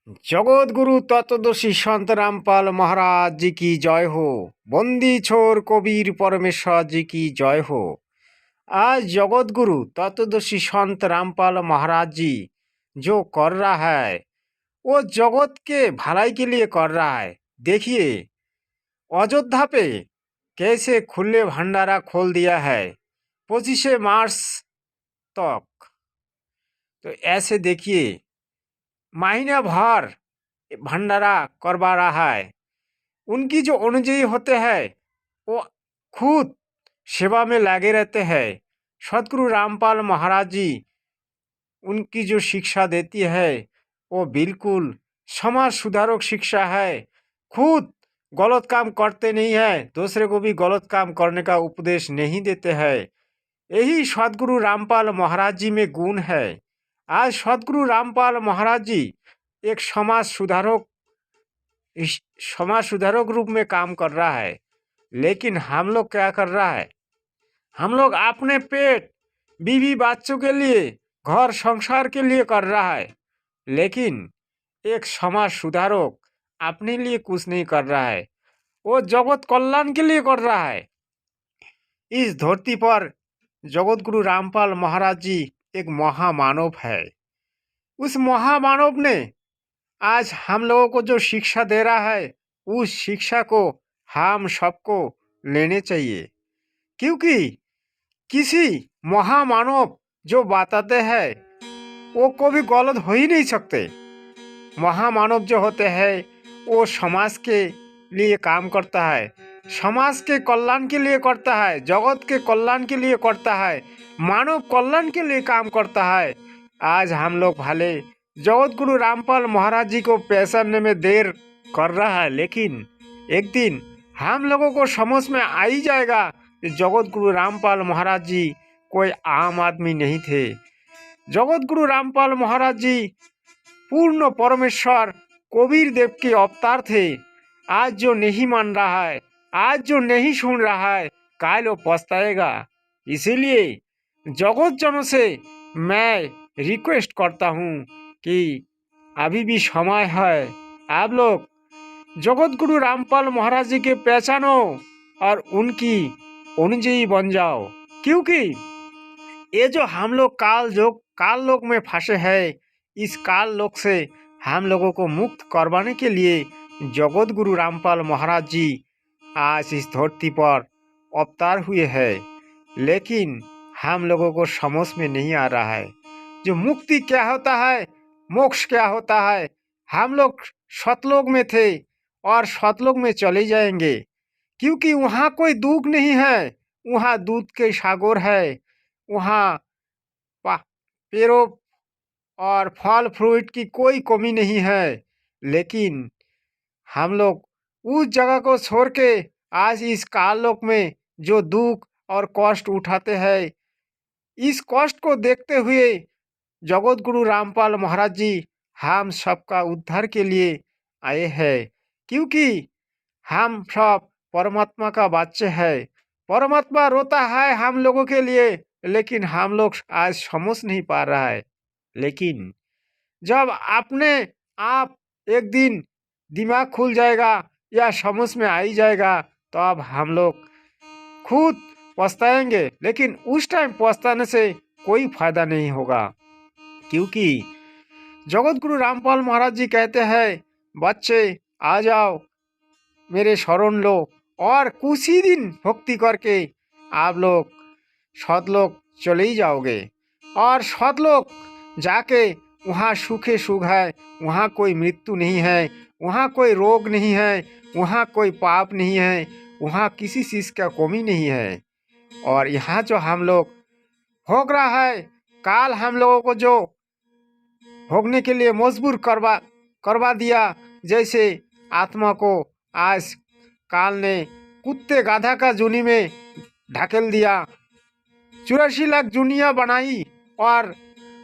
जगत गुरु तत्वदर्शी संत रामपाल महाराज जी की जय हो। बंदी छोर कबीर परमेश्वर जी की जय हो। आज जगत गुरु तत्वदर्शी संत रामपाल महाराज जी जो कर रहा है वो जगत के भलाई के लिए कर रहा है। देखिए अयोध्या पे कैसे खुले भंडारा खोल दिया है 25 मार्च तक। तो ऐसे देखिए महीना भर भंडारा करवा रहा है। उनकी जो अनुयायी होते हैं वो खुद सेवा में लगे रहते हैं। सतगुरु रामपाल महाराज जी उनकी जो शिक्षा देती है वो बिल्कुल समाज सुधारक शिक्षा है। खुद गलत काम करते नहीं है, दूसरे को भी गलत काम करने का उपदेश नहीं देते हैं। यही सतगुरु रामपाल महाराज जी में गुण है। आज सतगुरु रामपाल महाराज जी एक समाज सुधारक रूप में काम कर रहा है। लेकिन हम लोग क्या कर रहा है, हम लोग अपने पेट बीवी बच्चों के लिए घर संसार के लिए कर रहा है। लेकिन एक समाज सुधारक अपने लिए कुछ नहीं कर रहा है, वो जगत कल्याण के लिए कर रहा है। इस धरती पर जगत गुरु रामपाल महाराज जी एक महामानव है। उस महामानव ने आज हम लोगों को जो शिक्षा दे रहा है उस शिक्षा को हम सबको लेने चाहिए। क्योंकि किसी महामानव जो बताते हैं वो कभी गलत हो ही नहीं सकते। महामानव जो होते हैं वो समाज के लिए काम करता है, समाज के कल्याण के लिए करता है, जगत के कल्याण के लिए करता है, मानव कल्याण के लिए काम करता है। आज हम लोग भले जगत गुरु रामपाल महाराज जी को पहचानने में देर कर रहा है, लेकिन एक दिन हम लोगों को समझ में आ ही जाएगा कि जगत गुरु रामपाल महाराज जी कोई आम आदमी नहीं थे। जगत गुरु रामपाल महाराज जी पूर्ण परमेश्वर कबीर देव के अवतार थे। आज जो नहीं मान रहा है, आज जो नहीं सुन रहा है, काल वो पछताएगा। इसीलिए जगत जनों से मैं रिक्वेस्ट करता हूँ कि अभी भी समय है, आप लोग जगत गुरु रामपाल महाराज जी के पहचानो और उनकी अनुयायी बन जाओ। क्योंकि ये जो हम लोग काल लोक में फंसे हैं, इस काल लोक से हम लोगों को मुक्त करवाने के लिए जगत गुरु रामपाल महाराज जी आज इस धरती पर अवतार हुए हैं। लेकिन हम लोगों को समझ में नहीं आ रहा है जो मुक्ति क्या होता है, मोक्ष क्या होता है। हम लोग सतलोक में थे और सतलोक में चले जाएंगे, क्योंकि वहाँ कोई दुख नहीं है, वहाँ दूध के सागर है, वहाँ पेड़ों और फल फ्रूट की कोई कमी नहीं है। लेकिन हम लोग उस जगह को छोड़ के आज इस काललोक में जो दुख और कष्ट उठाते हैं, इस कष्ट को देखते हुए जगत गुरु रामपाल महाराज जी हम सबका उद्धार के लिए आए हैं। क्योंकि हम सब परमात्मा का बच्चे हैं। परमात्मा रोता है हम लोगों के लिए, लेकिन हम लोग आज समझ नहीं पा रहा है। लेकिन जब अपने आप एक दिन दिमाग खुल जाएगा या समझ में आ ही जाएगा, तो अब हम लोग खुद पछताएंगे। लेकिन उस टाइम पछताने से कोई फायदा नहीं होगा, क्योंकि जगत गुरु रामपाल महाराज जी कहते हैं, बच्चे आ जाओ मेरे शरण लो, और कुछ ही दिन भक्ति करके आप लोग सतलोक चले ही जाओगे। और सतलोक जाके वहाँ सुखे सुख है, वहाँ कोई मृत्यु नहीं है, वहाँ कोई रोग नहीं है, वहाँ कोई पाप नहीं है, वहाँ किसी चीज़ का कमी नहीं है। और यहाँ जो हम लोग भोग रहा है, काल हम लोगों को जो भोगने के लिए मजबूर करवा दिया, जैसे आत्मा को आज काल ने कुत्ते गाधा का जूनी में ढकेल दिया, 84 लाख जूनियाँ बनाई और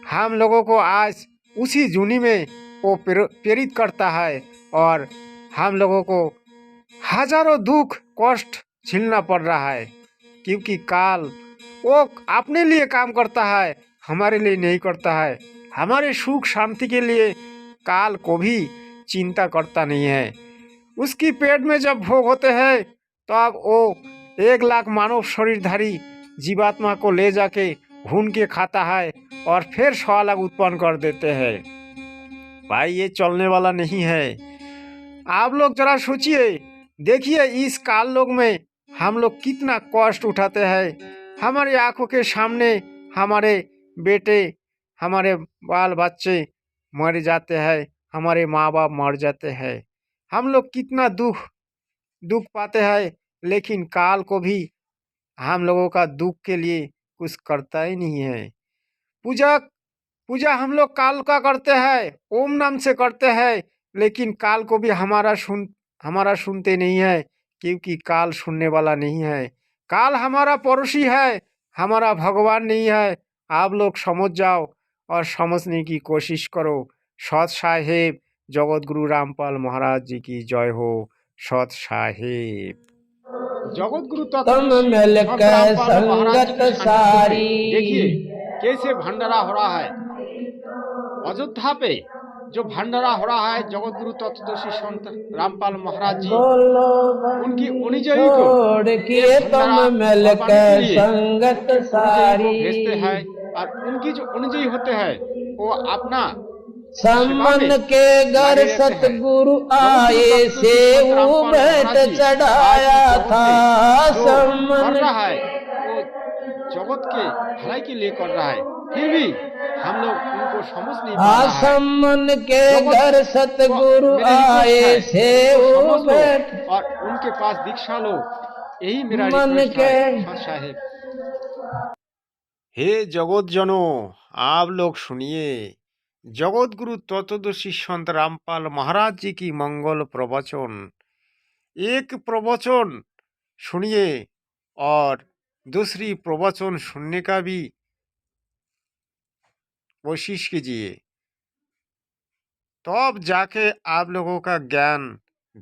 हम लोगों को आज उसी जूनी में वो प्रेरित करता है। और हम लोगों को हजारों दुख कष्ट झेलना पड़ रहा है, क्योंकि काल वो अपने लिए काम करता है, हमारे लिए नहीं करता है। हमारे सुख शांति के लिए काल को भी चिंता करता नहीं है। उसकी पेट में जब भोग होते हैं तो अब वो 1 लाख मानव शरीरधारी जीवात्मा को ले जाके भून के खाता है और फिर 1.25 लाख उत्पन्न कर देते हैं। भाई ये चलने वाला नहीं है। आप लोग जरा सोचिए, देखिए इस काल लोक में हम लोग कितना कष्ट उठाते हैं। हमारी आंखों के सामने हमारे बेटे, हमारे बाल बच्चे मर जाते हैं, हमारे माँ बाप मर जाते हैं। हम लोग कितना दुख पाते हैं, लेकिन काल को भी हम लोगों का दुख के लिए कुछ करता ही नहीं है। पूजा पूजा हम लोग काल का करते हैं, ओम नाम से करते हैं, लेकिन काल को भी हमारा सुनते नहीं है, क्योंकि काल सुनने वाला नहीं है। काल हमारा पड़ोसी है, हमारा भगवान नहीं है। आप लोग समझ जाओ और समझने की कोशिश करो। सत साहेब जगत गुरु रामपाल महाराज जी की जय हो। सत साहेब जगत गुरु तुम मिलकर संगत सारी। देखिए कैसे भंडारा हो रहा है अयोध्या पे। जो भंडारा हो रहा है जगत गुरु तत्वदर्शी संत रामपाल महाराज जी, उनकी अनुयायी को किए तुम मिलकर संगत सारी भेजते हैं और उनकी जो अनुयायी होते हैं वो अपना सम्मन के घर सतगुरु आए से वो बैठ चढ़ाया था। सम्मन है वो जगत के भलाई के लिए कर रहा है, फिर भी हम लोग उनको समझ नहीं पा रहा है। सम्मन के घर सतगुरु आए से वो बैठ और उनके पास दीक्षा लो, यही मेरा मन के साहेब। हे जगत जनो, आप लोग सुनिए जगत गुरु तत्वदर्शी संत रामपाल महाराज जी की मंगल प्रवचन। एक प्रवचन सुनिए और दूसरी प्रवचन सुनने का भी कोशिश कीजिए, तब जाके आप लोगों का ज्ञान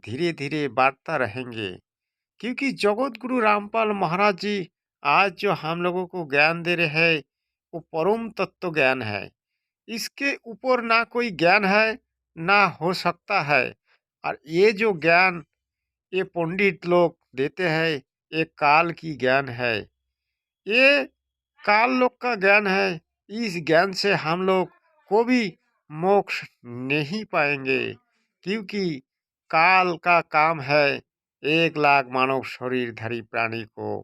धीरे धीरे बढ़ता रहेंगे। क्योंकि जगत गुरु रामपाल महाराज जी आज जो हम लोगों को ज्ञान दे रहे हैं वो परम तत्व ज्ञान है। इसके ऊपर ना कोई ज्ञान है ना हो सकता है। और ये जो ज्ञान ये पंडित लोग देते हैं ये काल की ज्ञान है, ये काल लोग का ज्ञान है। इस ज्ञान से हम लोग को भी मोक्ष नहीं पाएंगे, क्योंकि काल का काम है 1 लाख मानव शरीरधारी प्राणी को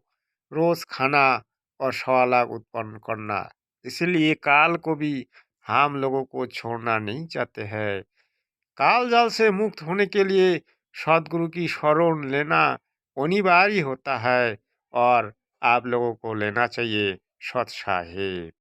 रोज खाना और 1.25 लाख उत्पन्न करना। इसलिए काल को भी हम लोगों को छोड़ना नहीं चाहते हैं। काल जाल से मुक्त होने के लिए सदगुरु की शरण लेना अनिवार्य होता है और आप लोगों को लेना चाहिए। सत साहेब।